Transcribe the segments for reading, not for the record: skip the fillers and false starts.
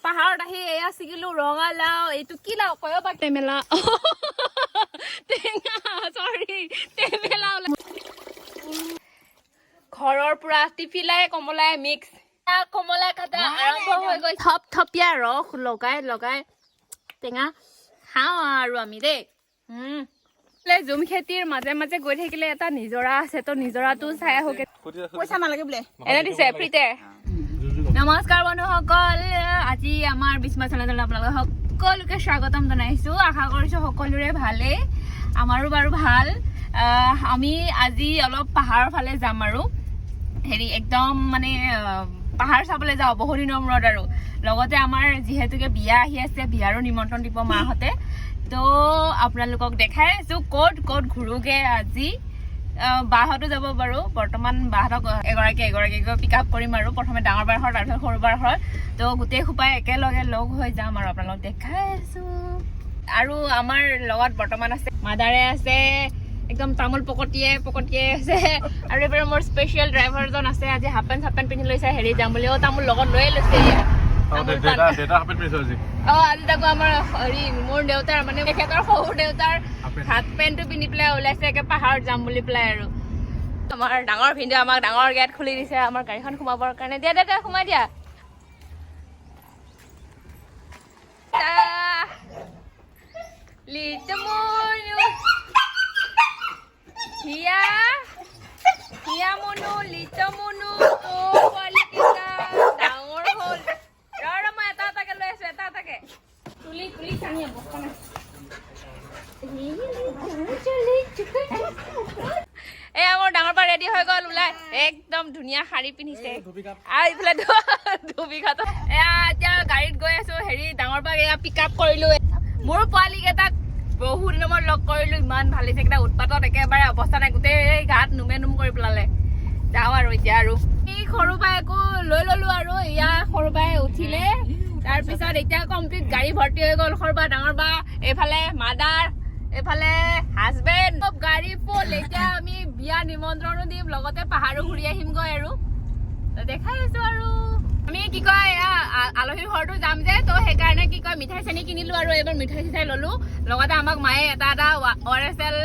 পাহাৰত আহি এয়া ছিগিলো ৰঙালাও এইটো কি লাও কয় বা টেমেলা টেঙা সৰি টেমেলা ঘৰৰ পুৰা টিফিলাই কমলাই মিক্স কমলা কাটা আৰম্ভ হৈ গৈ থপথপীয়া ৰস লগাই লগাই টেঙা খাওঁ আৰু আমি দেই জুম খেতিৰ মাজে মাজে গৈ থাকিলে এটা নিজৰা আছে তো নিজৰাটো চাই আহোগে পইচা নালাগে বোলে এনে দিছে ফ্ৰীতে নমস্কাৰ বন্ধুসকল আজি আমাৰ বিস্ময় চেনেলত আপোনালোক সকলোকে স্বাগতম জনাইছো আশা কৰিছো সকলোৰে ভালেই আমাৰো বাৰু ভাল আমি আজি অলপ পাহাৰৰ ফালে যাম আৰু হেৰি একদম মানে পাহাৰ চাবলৈ যাওঁ বহু দিনৰ মূৰত আৰু লগতে আমাৰ যিহেতুকে বিয়া আহি আছে বিয়াৰো নিমন্ত্ৰণ দিব মাহঁতে তো আপোনালোকক দেখাই আছো ক'ত ক'ত ঘূৰোগে আজি বাহঁতো যাব বাৰু বৰ্তমান বাহঁতক এগৰাকীকৈ পিক আপ কৰিম আৰু প্ৰথমে ডাঙৰ বাহঁত তাৰপিছত সৰু বাহঁত তো গোটেই সোপাই একেলগে লগ হৈ যাম আৰু আপোনালোকক দেখাই আছো আৰু আমাৰ লগত বৰ্তমান আছে মাদাৰে আছে একদম তামোল পকটিয়ে আছে আৰু এবাৰ মোৰ স্পেচিয়েল ড্ৰাইভাৰজন আছে আজি হাফ পেণ্ট পিন্ধি লৈছে হেৰি যাম বুলি তামোল লগত লৈয়ে লৈছে আজি তাকো আমাৰ হেৰি মোৰ দেউতাৰ মানে তেখেতৰ সৰু দেউতাৰ হাফ পেণ্টটো পিন্ধি পেলাই ওলাইছে একে পাহাৰত যাম বুলি পেলাই আৰু আমাৰ ডাঙৰ ভিনদেউ আমাক ডাঙৰ গেট খুলি দিছে আমাৰ গাড়ীখন সোমাবৰ কাৰণে দিয়া দিয়া সোমাই দিয়া হিয়া মনু লিটো মনু পোৱালিকেইটা ডাঙৰ হ'ল ৰ মই এটা এটাকে লৈ আছো এটা এটাকে তুলি টানি বস্তা নাই এই আমাৰ ডাঙৰ পৰা ৰেডি হৈ গ'ল ওলাই একদম ধুনীয়া শাৰী পিন্ধিছে আৰু এইফালে ধুবিঘাট এয়া এতিয়া গাড়ীত গৈ আছো হেৰি ডাঙৰ পৰা এয়া পিক আপ কৰিলো মোৰ পোৱালিকেইটাক বহু দিনৰ মূৰত লগ কৰিলো ইমান ভাল লাগিছে কেইটা উৎপাতত একেবাৰে অৱস্থা নাই গোটেই গাত নুম কৰি পেলালে যাওঁ আৰু এতিয়া আৰু এই সৰু বায়েকো লৈ ললো আৰু এয়া সৰু বায়ে উঠিলে তাৰপিছত এতিয়া কমপ্লিট গাড়ী ভৰ্তি হৈ গ'ল সৰু বা ডাঙৰ বা এইফালে মাদাৰ এইফালে হাজবেণ্ড চব গাড়ী ফুল এতিয়া আমি বিয়া নিমন্ত্ৰণো দিম লগতে পাহাৰো ঘূৰি আহিমগৈ আৰু দেখাই আছো আৰু আমি কি কয় আলহী ঘৰতো যাম যে তো সেইকাৰণে কি কয় মিঠাই চেনি কিনিলো আৰু এইবাৰ মিঠাই চিঠাই ললো লগতে আমাক মায়ে এটা ORSL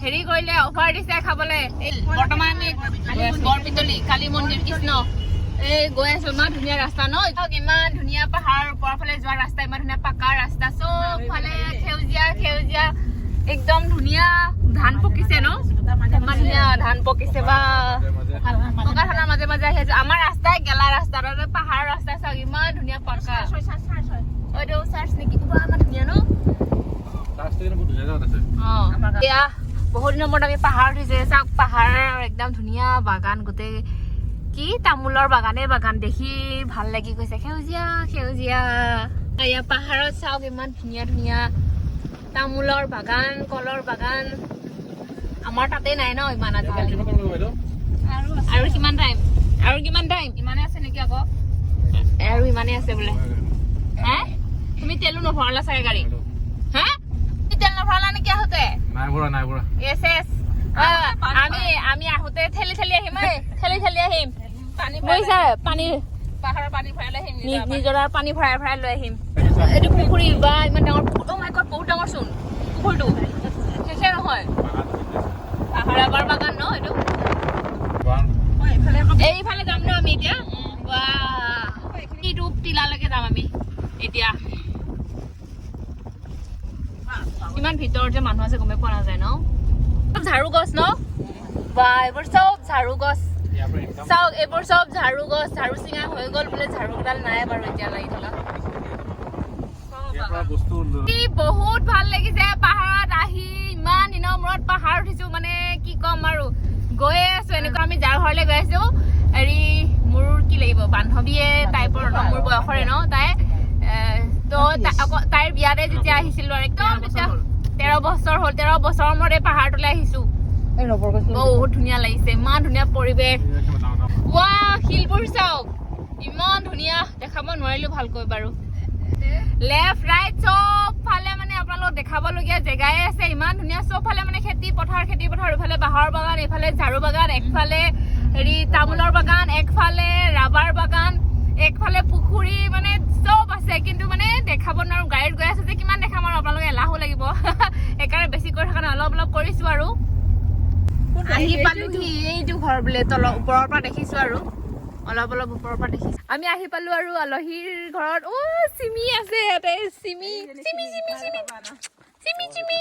হেৰি কৰিলে অফাৰ দিছে খাবলৈ বৰ্তমান আমি বৰপিতলি কালী মন্দিৰ কৃষ্ণ এই গৈ আছো ইমান ধুনীয়া ৰাস্তা ন ইমান ধুনীয়া পাহাৰৰ ওপৰৰ ফালে যোৱা ৰাস্তা ইমান ধুনীয়া পাকা ৰাস্তা চব ফালে সেউজীয়া একদম ধুনীয়া ধান পকিছে ন ইমান ধুনীয়া ধান পকিছে বা পকাখানাৰ মাজে মাজে আহি আছো আমাৰ ৰাস্তাই গেলা ৰাস্তা পাহাৰৰ ৰাস্তা চাওক ইমান ধুনীয়া পকা এইটো চাৰ্চ নেকি ইমান ধুনীয়া ন এতিয়া বহুত দিনৰ মূৰত আমি পাহাৰ উঠিছে চাওক পাহাৰৰ একদম ধুনীয়া বাগান গোটেই কি তামোলৰ বাগান দেখি ভাল লাগি গৈছে সেউজীয়া এয়া পাহাৰত চাওক ইমান ধুনীয়া তামোলৰ বাগান কলৰ বাগান আমাৰ তাতে নাই ন ইমান আজিকালি আৰু কিমান টাইম ইমানে আছে নেকি আকৌ আৰু ইমানে আছে বোলে হে তুমি তেলো নভৰালা চাগে গাড়ী হে তেল নভৰালা নেকি আহোতে নাই ভৰা এছ আমি আহোতে ঠেলি আহিম আহিম পানী পাহাৰৰ পানী ভৰাই লৈ আহিম নিজৰাৰ পানী ভৰাই লৈ আহিম এইটো পুখুৰী বা ইমান ডাঙৰ বহুত ডাঙৰ চোন পুখুৰীটো শেষে নহয় পাহাৰৰ বাগান ন এইটো এইফালে যাম ন আমি এতিয়া এইটো টিলালৈকে যাম আমি এতিয়া ইমান ভিতৰত যে মানুহ আছে গমে পোৱা নাযায় ন ঝাৰু গছ ন বা এইবোৰ চব ঝাৰু গছ চাওক এইবোৰ চব ঝাৰু গছ ঝাৰু চিঙা হৈ গ'ল বোলে ঝাৰুডাল নাই বাৰু এতিয়া লাগি থকা বহুত ভাল লাগিছে পাহাৰত আহি ইমান দিনৰ মূৰত পাহাৰ উঠিছো মানে কি ক'ম আৰু গৈয়ে আছো এনেকুৱা আমি যাৰ ঘৰলৈ গৈ আছো হেৰি মোৰ কি লাগিব বান্ধৱীয়ে টাইপৰ মোৰ বয়সৰে ন তাই তো তাইৰ বিয়াতে যেতিয়া আহিছিলো আৰু একদম 13 বছৰ হ'ল 13 বছৰৰ মূৰত এই পাহাৰটোলৈ আহিছো বহুত ধুনীয়া লাগিছে ইমান ধুনীয়া পৰিৱেশ শিলবোৰ চাওক ইমান ধুনীয়া দেখাব নোৱাৰিলো ভালকৈ বাৰু লেফ্ট ৰাইট চব ফালে মানে আপোনালোক দেখাবলগীয়া জেগাই আছে ইমান ধুনীয়া চব ফালে মানে খেতি পথাৰ ইফালে বাঁহৰ বাগান এইফালে ঝাৰু বাগান একফালে হেৰি তামোলৰ বাগান একফালে ৰাবাৰ বাগান একফালে পুখুৰী মানে চব আছে কিন্তু মানে দেখাব নোৱাৰো গাড়ীত গৈ আছে যে কিমান দেখাম আৰু আপোনালোকে এলাহো লাগিব সেইকাৰণে বেছি কৰি থকা নাই অলপ অলপ কৰিছো আৰু আহি পালোহি এইটো ঘৰ বোলে তলৰ ওপৰৰ পৰা দেখিছো আৰু অলপ অলপ ওপৰৰ পৰা দেখিছো আমি আহি পালো আৰু আলহীৰ ঘৰত ও চিমি আছে ইয়াতে চিমি চিমি চিমি চিমি চিমি চিমি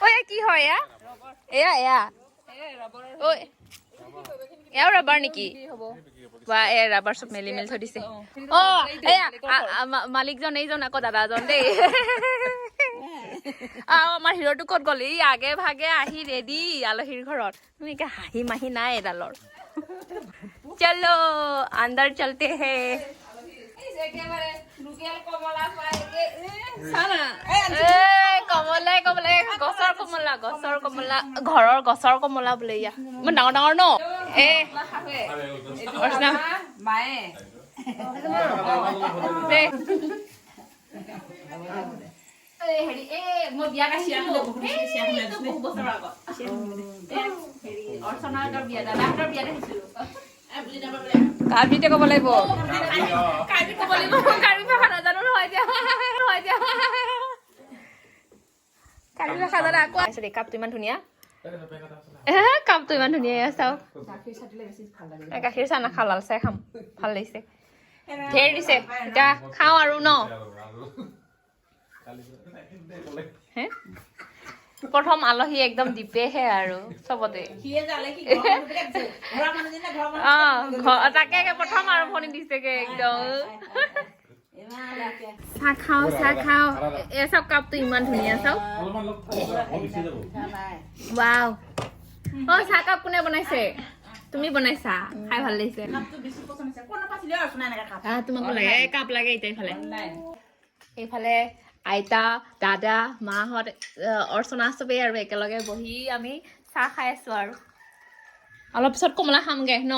ঐ কি হয় এয়া এয়া ঐ এয়াও ৰাবাৰ নেকি বা এ ৰাবাৰ চব মেলি মেলি থৈ দিছে অ এয়া মালিকজন এইজন আকৌ দাদাজন দেই আমাৰ হিৰ'টো ক'ত গ'ল ই আগে ভাগে আহি ৰেডি আলহীৰ ঘৰত তুমি এতিয়া হাঁহি মাহি নাই এডালৰ চলো আন্দাৰ চলতে হে কমলাই কমলাই গছৰ কমলা গছৰ কমলা ঘৰৰ গছৰ কমলা বোলে ইয়া ইমান ডাঙৰ ডাঙৰ ন মই বিয়া কাটিছিলো কাৰ্বিতে ক'ব লাগিব কাৰ্বি ক'ব লাগিব কাৰ্বি ভাষা নাজানো নহয় এতিয়া কাৰ্বি ভাষা জানা আকৌ আছে দেই কাপটো ইমান ধুনীয়া কাপটো ইমান ধুনীয়া চাওক গাখীৰ চাহ নাখাওঁ লাল চাহ খাম ভাল লাগিছে ঢেৰ দিছে এতিয়া খাওঁ আৰু ন প্ৰথম আলহী একদম দিপেহে আৰু চবতে তাকে প্ৰথম আৰম্ভণি দিছেগে একদম চাহ খাওঁ এই চাওক কাপটো ইমান ধুনীয়া চাওক ৱাও অ চাহ কাপ কোনে বনাইছে তুমি বনাইছা খাই ভাল লাগিছে তোমাকো লাগে কাপ লাগে এতিয়া এইফালে এইফালে আইতা দাদা মাহঁত অৰ্চনা চবেই আৰু একেলগে বহি আমি চাহ খাই আছো আৰু অলপ পিছত কমলা খামগে ন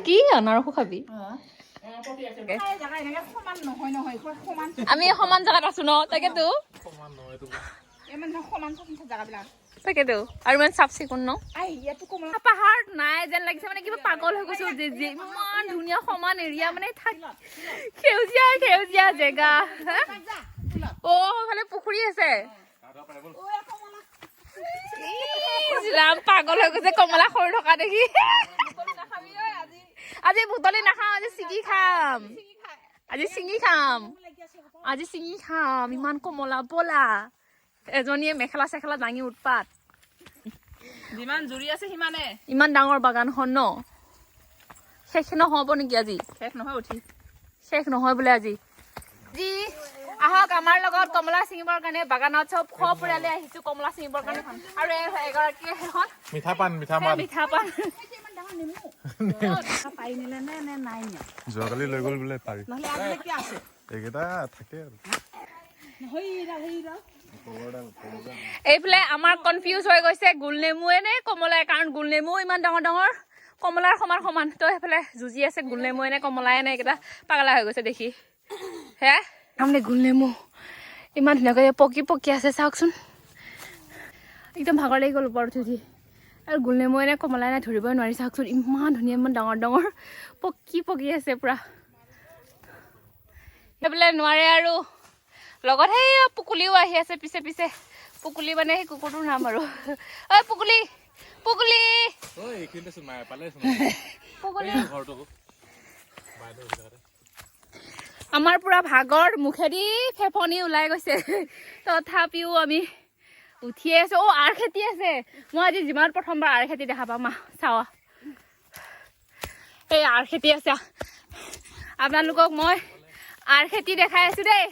কি আনাৰসো খাবি আমি সমান জেগাত আছো ন তাকেতো তাকেতো আৰু ইমান চাফ চিকুণ ন পাহাৰ নাই যেন লাগিছে মানে কিবা পাগল হৈ গৈছো ইমান ধুনীয়া সমান এৰিয়া মানে সেউজীয়া সেউজীয়া জেগা অ সেইফালে পুখুৰী আছে ৰাম পাগল হৈ গৈছে কমলা সৰু থকা দেখি আজি বুটলি নাখাম আজি চিঙি খাম ইমান কমলা বলা এজনীয়ে মেখেলা চেখেলা দাঙি উৎপাত যিমান জুৰি আছে সিমানে ইমান ডাঙৰ বাগানখন ন শেষ নহব নেকি আজি শেষ নহয় বোলে আজি জি আহক আমাৰ লগত কমলা ছিঙিবৰ কাৰণে বাগানত চব পৰিয়ালে আহিছো কমলা ছিঙিবৰ কাৰণে আৰু এগৰাকী এখন মিঠা পান যোৱাকালি লৈ গ'ল বোলে পাৰি এইকেইটা থাকে আৰু এইফালে আমাৰ কনফিউজ হৈ গৈছে গোলনেমুৱে নে কমলাই কাৰণ গোলনেমু ইমান ডাঙৰ ডাঙৰ কমলাৰ সমান সমান তো সেইফালে যুঁজি আছে গোলনেমুৱে নে কমলাই নে এইকেইটা পাগলা হৈ গৈছে দেখি হে তাৰমানে গোলনেমু ইমান ধুনীয়াকৈ পকি আছে চাওকচোন একদম ভাগৰ লাগি গ'ল ওপৰত উঠি আৰু গোলনেমুৱে নে কমলাই নে ধৰিবই নোৱাৰি চাওকচোন ইমান ধুনীয়া ইমান ডাঙৰ ডাঙৰ পকি আছে পুৰা সেইফালে নোৱাৰে আৰু লগত সেই পুকুলিও আহি আছে পিছে পিছে পুকুলি মানে সেই কুকুৰটোৰ নাম আৰু ঐ পুকুলি আমাৰ পুৰা ভাগৰ মুখেদি ফেফনি ওলাই গৈছে তথাপিও আমি উঠিয়ে আছো অ আৰ খেতি আছে মই আজি যিমান প্ৰথমবাৰ আৰ খেতি দেখা পাম চাৱা এই আৰ খেতি আছে আপোনালোকক মই আৰ খেতি দেখাই আছো দেই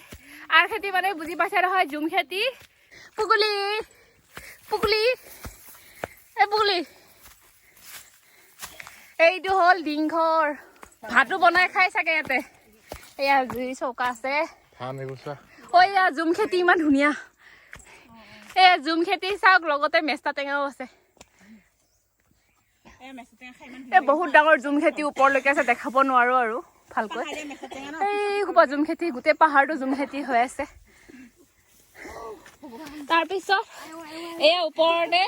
আৰ খেতি মানে বুজি পাইছে নহয় জুম খেতি পুকুলি এইটো হ'ল ডিংঘৰ ভাতো বনাই খাই চাগে ইয়াতে এয়া জুই চৌকা আছে ঐ এয়া জুম খেতি ইমান ধুনীয়া এই জুম খেতি চাওক লগতে মেষ্টা টেঙাও আছে এই বহুত ডাঙৰ জুম খেতি ওপৰলৈকে আছে দেখাব নোৱাৰো আৰু ভালকৈ এই খুবা জুম খেতি গোটেই পাহাৰটো জুম খেতি হৈ আছে তাৰপিছত এয়া ওপৰতে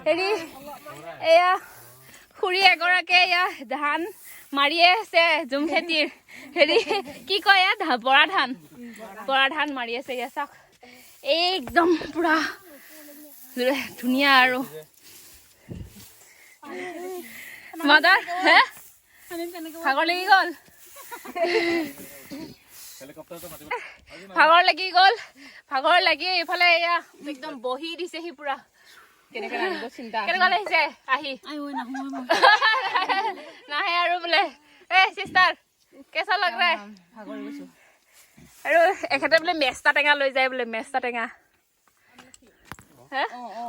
হেৰি এয়া খুৰী এগৰাকীয়ে এয়া ধান মাৰিয়ে আছে জুম খেতিৰ হেৰি কি কয় এয়া বৰা ধান মাৰি আছে এয়া চাওক একদম পুৰা ধুনীয়া আৰু মাদাৰ হে ভাগৰ লাগি গ'ল ভাগৰ লাগি এইফালে এয়া একদম বহি দিছেহি পুৰা কেনেকুৱা লাগিছে আহি নাহে আৰু বোলে এ চিষ্টাৰ কেঁচা লাগ ৰে আৰু এখেতে বোলে মেষ্টা টেঙা লৈ যায় বোলে মেষ্টা টেঙা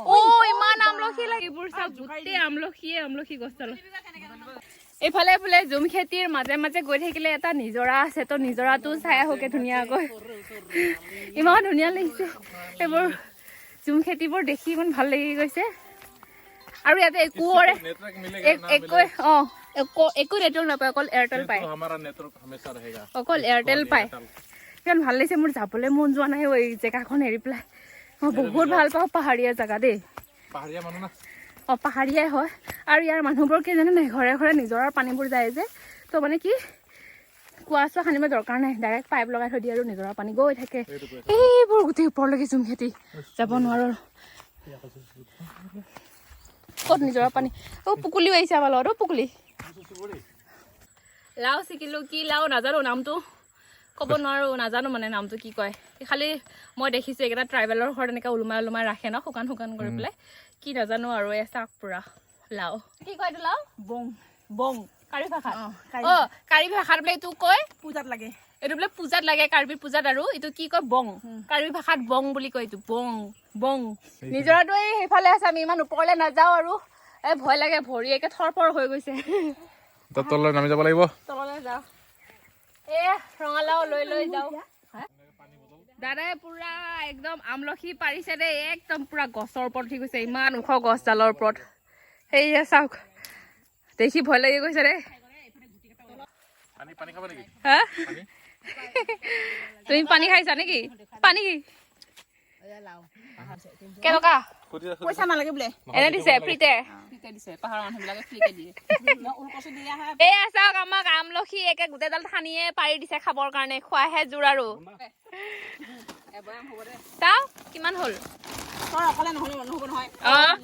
ও ইমান আমলখি লাগিবোৰ চব গোটেই আমলখি গছডাল এইফালে বোলে জুম খেতিৰ মাজে মাজে গৈ থাকিলে এটা নিজৰা আছে তো নিজৰাটো চাই আহোকে ধুনীয়াকৈ ইমান ধুনীয়া লাগিছে এইবোৰ জুম খেতিবোৰ দেখি ইমান ভাল লাগি গৈছে আৰু ইয়াতে একো নেটৱৰ্ক নাপায় অকল এয়াৰটেল পায় অকল এয়াৰটেল পায় ইমান ভাল লাগিছে মোৰ যাবলৈ মন যোৱা নাই এই জেগাখন এৰি পেলাই মই বহুত ভাল পাওঁ পাহাৰীয়া জেগা দেই পাহাৰীয়াই হয় আৰু ইয়াৰ মানুহবোৰ কি জানে নাই ঘৰে ঘৰে নিজৰাৰ পানীবোৰ যায় যে তো মানে কি কুঁৱা চুৱা খান্দিব দৰকাৰ নাই ডাইৰেক্ট পাইপ লগাই থৈ দিয়ে আৰু নিজৰাৰ পানী গৈ থাকে এইবোৰ গোটেই ওপৰলৈকে জুম খেতি যাব নোৱাৰো ক'ত নিজৰাৰ পানী পুকুলিও আহিছে আমাৰ লগত পুকুলি লাও শিকিলো কি লাও নাজানো নামটো ক'ব নোৱাৰো নাজানো মানে নামটো কি কয় খালি মই দেখিছো এইকেইটা ট্ৰাইবেলৰ ঘৰত এনেকৈ ওলোমাই ৰাখে ন শুকান কৰি পেলাই কি নাজানো আৰু এই চাক পুৰা লাও কি কয় এইটো লাও বং কাৰ্বি ভাষাত কাৰ্বি ভাষাত বোলে এইটো কয় পূজাত লাগে এইটো বোলে পূজাত লাগে কাৰ্বি পূজাত আৰু এইটো কি কয় বং কাৰ্বি ভাষাত বং বুলি কয় এইটো বং নিজৰাটো এই সেইফালে আছে আমি ইমান ওপৰলৈ নাযাওঁ আৰু এই ভয় লাগে ভৰি একে থৰফৰ হৈ গৈছে তললৈ নামি যাব লাগিব তললৈ যাওঁ এ ৰঙালাও লৈ যাওঁ দাদাই পুৰা একদম আমলখি পাৰিছে দেই একদম পুৰা গছৰ ওপৰত উঠি গৈছে ইমান ওখ গছডালৰ ওপৰত সেয়া চাওক দেখি ভয় লাগি গৈছে দেই তুমি পানী খাইছা নেকি পানী কেনেকুৱা পইচা নালাগে বোলে এনে দিছে ফ্ৰীতে দিছে পাহাৰৰ মানুহবিলাকে ফ্ৰীতে দিয়ে এয়া চাওক আমাক আমলখি একে গোটেইডাল ঠানিয়ে পাৰি দিছে খাবৰ কাৰণে খোৱাহে জোৰ আৰু চাও কিমান হ'ল তই অকলে নহ'ব নহয়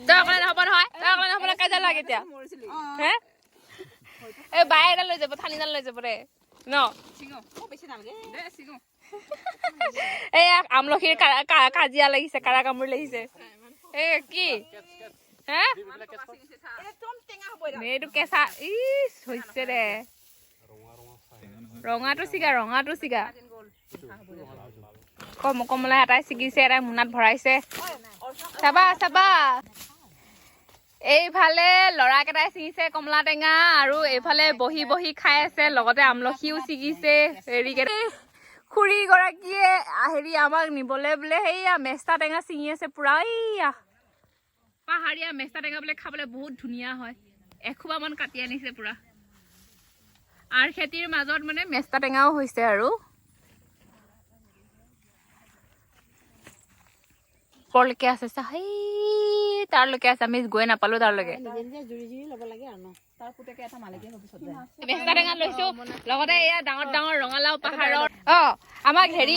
তই অকলে নহ'ব কাজিয়া লাগে এতিয়া হে এই বাই এডাল লৈ যাব ঠানিডাল লৈ যাব দে ন এয়া আমলখিৰ কাজিয়া লাগিছে কাৰা কামোৰ লাগিছে এই কি হে এইটো কেঁচা ইচ হৈছে দে ৰঙাটো চিগা কমলা এটাই ছিগিছে এটাই মোনাত ভৰাইছে চাবা এইফালে ল'ৰাকেইটাই ছিগিছে কমলা টেঙা আৰু এইফালে বহি খাই আছে লগতে আমলখিও ছিগিছে খুৰী গৰাকীয়ে হেৰি আমাক নিবলৈ বোলে সেইয়া মেষ্টা টেঙা ছিঙি আছে পুৰা এইয়া পাহাৰীয়া মেষ্টা টেঙা বোলে খাবলৈ বহুত ধুনীয়া হয় এখোপামান কাটি আনিছে পুৰা আৰু খেতিৰ মাজত মানে মেষ্টা টেঙাও হৈছে আৰু ওপৰলৈকে আছে সেই তাৰলৈকে আছে আমি গৈ নাপালো তাৰলৈকে মেষ্টা টেঙা লৈছো লগতে এয়া ডাঙৰ ৰঙালাও পাহাৰৰ আমাক হেৰি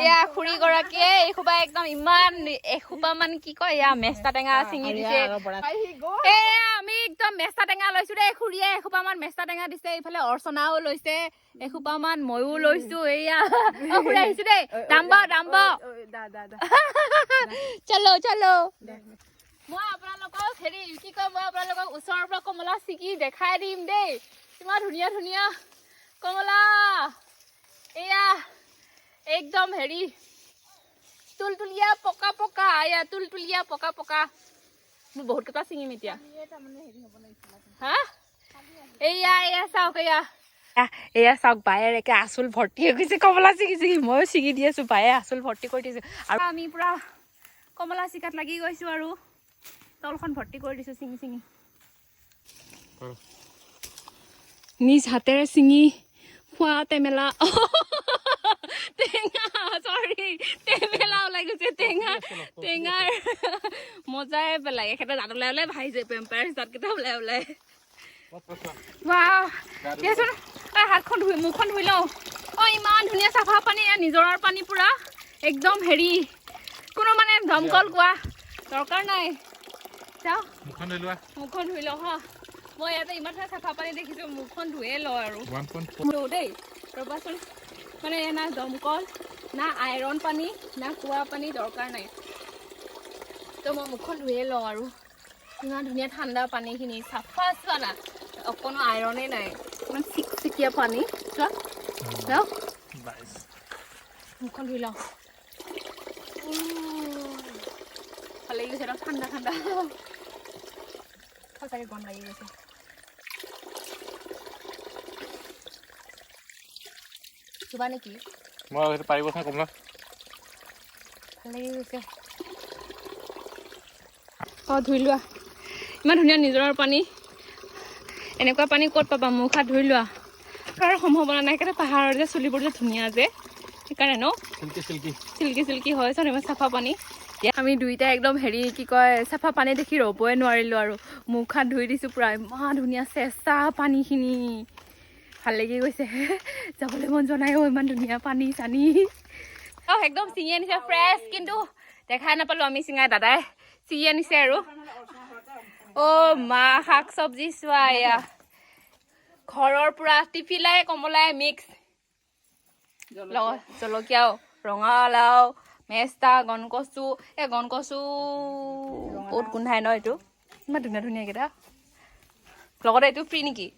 এয়া খুৰী গৰাকীয়ে এইসোপা একদম ইমান এসোপা মান কি কয় এয়া মেষ্টা টেঙা ছিঙি দিছে এয়া আমি একদম মেষ্টা টেঙা লৈছো দেই খুৰীয়ে এসোপা মান মেষ্টা টেঙা দিছে এইফালে অৰ্চনাও লৈছে এসোপা মান ময়ো লৈছো এয়া খুৰী আহিছো দেই দাম চলো মই আপোনালোকক হেৰি কি কয় মই আপোনালোকক ওচৰৰ পৰা কমলা ছিগি দেখাই দিম দেই ইমান ধুনীয়া কমলা এয়া একদম হেৰি তুলতুলীয়া পকা এয়া তুলতুলীয়া পকা মই বহুত কেইটা ছিঙিম এতিয়া হা এয়া চাওক এয়া চাওক বায়ে একে আচল ভৰ্তি হৈ গৈছে কমলা ছিগি ময়ো ছিগি দি আছো বায়ে আচল ভৰ্তি কৰি দিছো আৰু আমি পুৰা কমলা চিকাত লাগি গৈছো আৰু তলখন ভৰ্তি কৰি দিছো ছিঙি নিজ হাতেৰে ছিঙি খোৱা টেমেলা টেঙা চৰি টেমেলা ওলাই গৈছে গৈছে টেঙাৰ মজাই পেলাই এখেতে দাঁত ওলাই ওলাই ভাবিছে পেম্পায়াৰ দাঁতকেইটা ওলাই ওলাই দিয়াচোন হাতখন ধুই মুখখন ধুই লওঁ ইমান ধুনীয়া চাফা পানী নিজৰাৰ পানী পুৰা একদম হেৰি কোনো মানে দমকল কোৱা দৰকাৰ নাই চাওঁ মুখখন ধুই লওঁ হা মই ইয়াতে ইমান ধুনীয়া চাফা পানী দেখিছোঁ মুখখন ধুয়ে লওঁ আৰু দেই ৰ'বাচোন মানে না দমকল না আইৰণ পানী না কুঁৱা পানী দৰকাৰ নাই তো মই মুখখন ধুয়ে লওঁ আৰু ইমান ধুনীয়া ঠাণ্ডা পানীখিনি চাফা চোৱা না অকণো আইৰণে নাই ইমান চিকচিকীয়া পানী চোৱা যাওঁ মুখখন ধুই লওঁ ভাল লাগি গৈছে ঠাণ্ডা ঠাণ্ডা সঁচাকৈ গৰম লাগি গৈছে চুবা নেকি মই পাৰিব চাই কমলা ভাল লাগি গৈছে ধুই লোৱা ইমান ধুনীয়া নিজৰাৰ পানী এনেকুৱা পানী ক'ত পাবা মুখ হাত ধুই লোৱা আৰু সম্ভাৱনা নাই কাৰণে পাহাৰৰ যে চুলিবোৰ যে ধুনীয়া যে সেইকাৰণে ন চিল্কি হয় চোন ইমান চাফা পানী আমি দুইটা একদম হেৰি কি কয় চাফা পানী দেখি ৰ'বই নোৱাৰিলোঁ আৰু মুখ হাত ধুই দিছোঁ পূৰা ইমান ধুনীয়া চেঁচা পানীখিনি ভাল লাগি গৈছে যাবলৈ মন যোৱা নাই ইমান ধুনীয়া পানী চানী একদম ছিঙি আনিছে ফ্ৰেছ কিন্তু দেখাই নাপালোঁ আমি চিঙাই দাদাই ছিঙি আনিছে আৰু মা শাক চব্জি চোৱা এয়া ঘৰৰ পুৰা টিফিলাই কমলাই মিক্স জলকীয়াও ৰঙালাও মেষ্টা গণকচু গণকচু বহুত গোন্ধাই ন এইটো ইমান ধুনীয়া ধুনীয়াকেইটা লগতে এইটো ফ্ৰী নেকি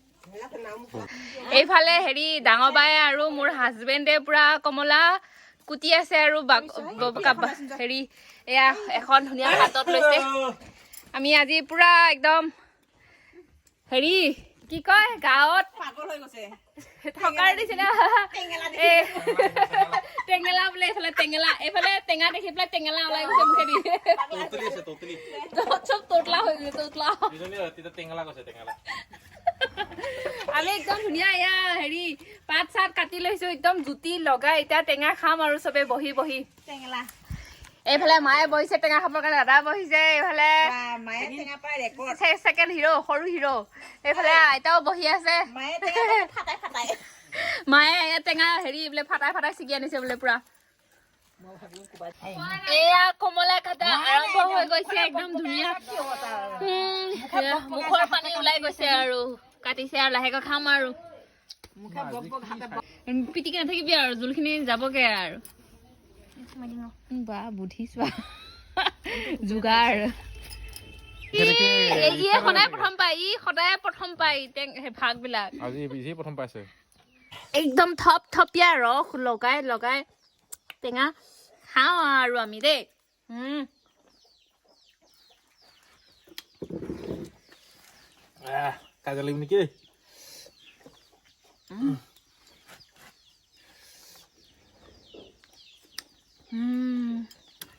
এইফালে হেৰি ডাঙৰ বাই আৰু মোৰ হাজবেণ্ডে পুৰা কমলা কুটি আছে আৰু হেৰি এয়া এখন ধুনীয়া হাতত লৈছে আমি আজি পুৰা একদম হেৰি কি কয় গাঁৱত থকাৰ নিচিনা টেঙেলা বোলে এইফালে টেঙা দেখি পেলাই টেঙেলা ওলাই গৈছে মুখেদি চব তোতলা হৈ গৈছে আমি একদম ধুনীয়া এয়া হেৰি পাত চাত কাটি লৈছো একদম জুতি লগাই এতিয়া টেঙা খাম আৰু চবে বহি বহি টেঙেলা এইফালে মায়ে বহিছে টেঙা খাবৰ কাৰণে দাদা বহিছে এইফালে ছেকেণ্ড হিৰ' সৰু হিৰ' এইফালে আইতাও বহি আছে মায়ে টেঙা হেৰি বোলে ফাটাই ফাটাই ছিগি আনিছে বোলে পুৰা এয়া কমলা কাটা আৰম্ভ হৈ গৈছে একদম ধুনীয়া মুখৰ পানী ওলাই গৈছে আৰু কাটিছে আৰু লাহেকৈ খাম আৰু পিটিকি নাথাকিবি আৰু জোলখিনি যাবগে আৰু বা বুদ্ধি চোৱা যোগাৰ সদায় প্ৰথম পাই ভাগ বিলাক প্ৰথম পাইছে একদম থপ থপিয়া ৰস লগাই লগাই টেঙা খাওঁ আৰু আমি দেই কাজা লাগিব নেকি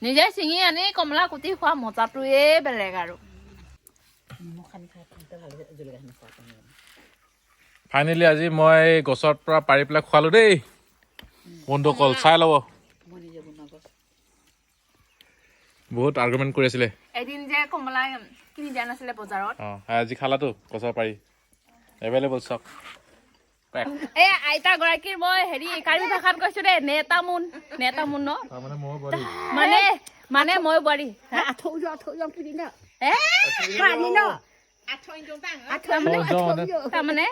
নিজে ছিঙি আনি কমলা কুটি খোৱা মজাটোৱে বেলেগ আৰু ফাইনেলি আজি মই গছৰ পৰা পাৰি পেলাই খোৱালো দেই বন্ধুসকল চাই ল'ব বহুত আৰ্গুমেণ্ট কৰি আছিলে এদিন যে কমলা কিনি দিয়া নাছিলে বজাৰত আজি খালাতো গছৰ পাৰি এভেইলেবল চব আইতা গৰাকীৰ মই হেৰি কাৰ্বি ভাষাত কৈছো দেই নেতামুন ন মানে মই বোৱাৰী তাৰমানে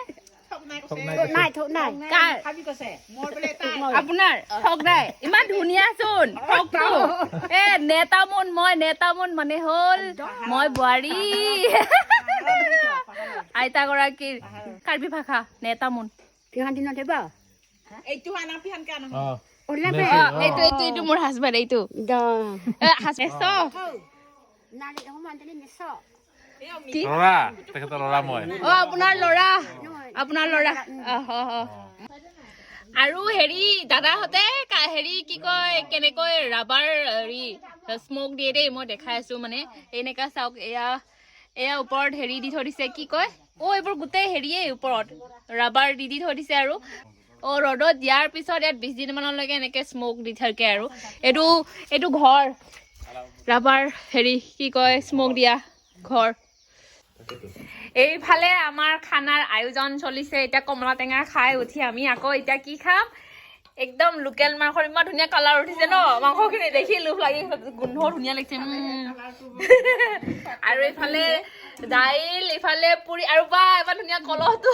আপোনাৰ ঠগ নাই ইমান ধুনীয়া চোন নেতামুন মানে হ'ল মই বোৱাৰী আইতা গৰাকীৰ কাৰ্বি ভাষা নেতামুন এইটো মোৰ হাজবেণ্ড এইটো আপোনাৰ ল'ৰা আৰু হেৰি দাদাহঁতে হেৰি কি কয় কেনেকৈ ৰাবাৰ হেৰি স্মক দিয়ে দেই মই দেখাই আছো মানে এনেকা চাওক এয়া ওপৰত হেৰি দি থৈ দিছে কি কয় এইবোৰ গোটেই হেৰিয়ে ওপৰত ৰাবাৰ দি থৈ দিছে আৰু ৰ'দত দিয়াৰ পিছত ইয়াত 20 দিনমানলৈকে এনেকে স্মক দি থাকে আৰু এইটো ঘৰ ৰাবাৰ হেৰি কি কয় স্মক দিয়া ঘৰ এইফালে আমাৰ খানাৰ আয়োজন চলিছে এতিয়া কমলা টেঙা খাই উঠি আমি আকৌ এতিয়া কি খাম একদম লোকেল মাংসৰ ইমান ধুনীয়া কালাৰ উঠিছে ন মাংসখিনি দেখি লোভ লাগি গোন্ধ ধুনীয়া লাগিছে আৰু এইফালে দাইল এইফালে পুৰি আৰু বা ইমান ধুনীয়া কলহটো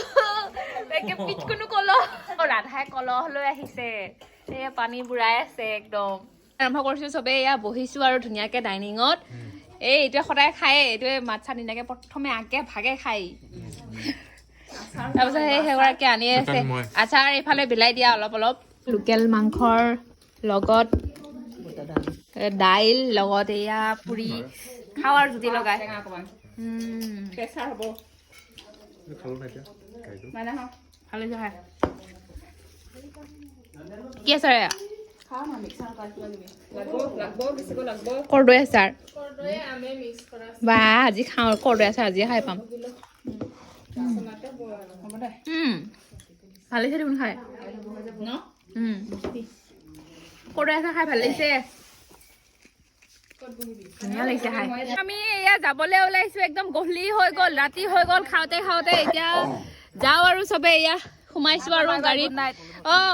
একে পিচকুনো কলহ ৰাধাই কলহ লৈ আহিছে এয়া পানী বুঢ়াই আছে একদম আৰম্ভ কৰিছো চবে এয়া বহিছো আৰু ধুনীয়াকে ডাইনিঙত এইটোৱে সদায় খায়ে এইটোৱে মাছ চাত নিনাকে প্ৰথমে আগে ভাগে খাই তাৰপিছত সেইগৰাকী আনি আছে আচাৰ এইফালে বিলাই দিয়া অলপ অলপ লোকেল মাংসৰ লগত দাইল লগত এয়া পুৰি খাওঁ আৰু জুতি লগাই প্ৰেছাৰ হ'ব কি আচাৰ এয়া কৰ্দৈ আচাৰ বা আজি খাওঁ কৰ্দৈ আচাৰ আজিয়ে খাই পাম ভাল লাগিছে দেখোন খাই কৰ্দৈ আচাৰ খাই ভাল লাগিছে ধুনীয়া লাগিছে খাই আমি এয়া যাবলৈ ওলাইছো একদম গধূলি হৈ গ'ল ৰাতি হৈ গ'ল খাওঁতে খাওঁতে এতিয়া যাওঁ আৰু চবে এয়া সোমাইছো আৰু গাড়ীত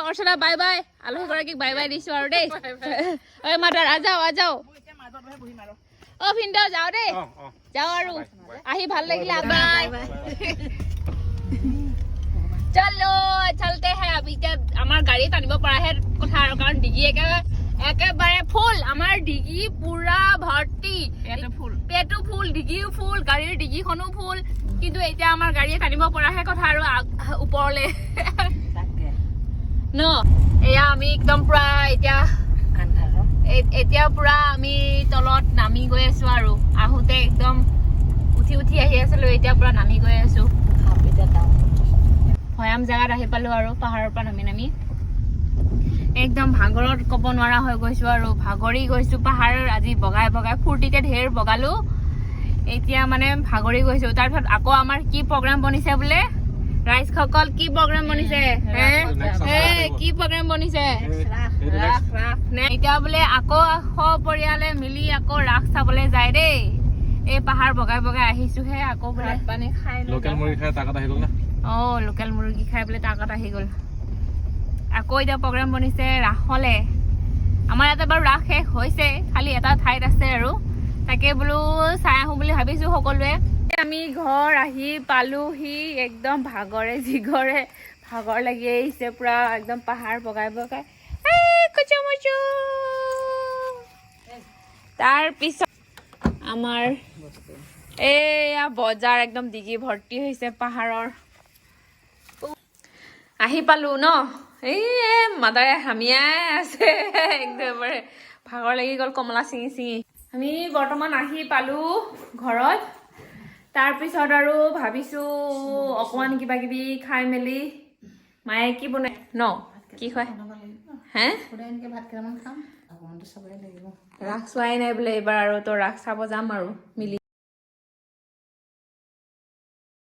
অৰ্চনা বাই বাই আলহী গৰাকীক বাই বাই দিছো আৰু দেই ঐ মাদাৰ আজাও ভিনদেউ যাওঁ দেই যাওঁ আৰু আহি ভাল লাগিলে বাই চলো চলতে হে এতিয়া আমাৰ গাড়ীত আনিব পৰাহে কথা আৰু কাৰণ ডিগি একেবাৰে ফুল আমাৰ ডিগি পুৰা ভৰ্তি পেটো ফুল ডিগিও ফুল গাড়ীৰ ডিগিখনো ফুল কিন্তু এতিয়া আমাৰ গাড়ীত আনিব পৰাহে কথা আৰু ওপৰলে ন এয়া আমি একদম পুৰা এতিয়া পুৰা আমি তলত নামি গৈ আছো আৰু আহোতে একদম উঠি আহি আছিলো এতিয়া পুৰা নামি গৈ আছো ভৈয়াম জেগাত আহি পালো আৰু পাহাৰৰ পৰা নামি একদম ভাগৰত ক'ব নোৱাৰা হৈ গৈছো আৰু ভাগৰি গৈছো পাহাৰ আজি বগাই ফূৰ্তিতে ঢেৰ বগালো এতিয়া মানে ভাগৰি গৈছো তাৰপিছত আকৌ আমাৰ কি প্ৰগ্ৰাম বনিছে বোলে ৰাইজসকল কি প্ৰগ্ৰাম বনিছে কি প্ৰগ্ৰাম বনিছে এতিয়া বোলে আকৌ সপৰিয়ালে মিলি আকৌ ৰাস চাবলৈ যায় দেই এই পাহাৰ বগাই আহিছোহে আকৌ বোলে পানী খাই লোকেল মুৰ্গী খাই তাকত আহি গ'ল না লোকেল মুৰ্গী খাই বোলে তাকত আহি গ'ল আকৌ এতিয়া প্ৰগ্ৰাম বনিছে ৰাসলে আমাৰ ইয়াতে বাৰু ৰাস শেষ হৈছে খালি এটা ঠাইত আছে আৰু তাকে বোলো চাই আহোঁ বুলি ভাবিছো সকলোৱে আমি ঘৰ আহি পালোহি একদম ভাগৰে জিগৰে ভাগৰ লাগি আহিছে পুৰা একদম পাহাৰ বগাই তাৰপিছত আমাৰ এয়া বজাৰ একদম ডিগি ভৰ্তি হৈছে পাহাৰৰ আহি পালো ন এই মাদাৰে হামিয়াই আছে একদমবাৰে ভাগৰ লাগি গ'ল কমলা চিঙি আমি বৰ্তমান আহি পালো ঘৰত তাৰপিছত আৰু ভাবিছো অকমান কিবা কিবি খাই মেলি মায়ে কি বনাই ন কি খুৱাই ৰাস চোৱাই নাই বোলে এইবাৰ আৰু তো ৰাস চাব যাম আৰু মিলি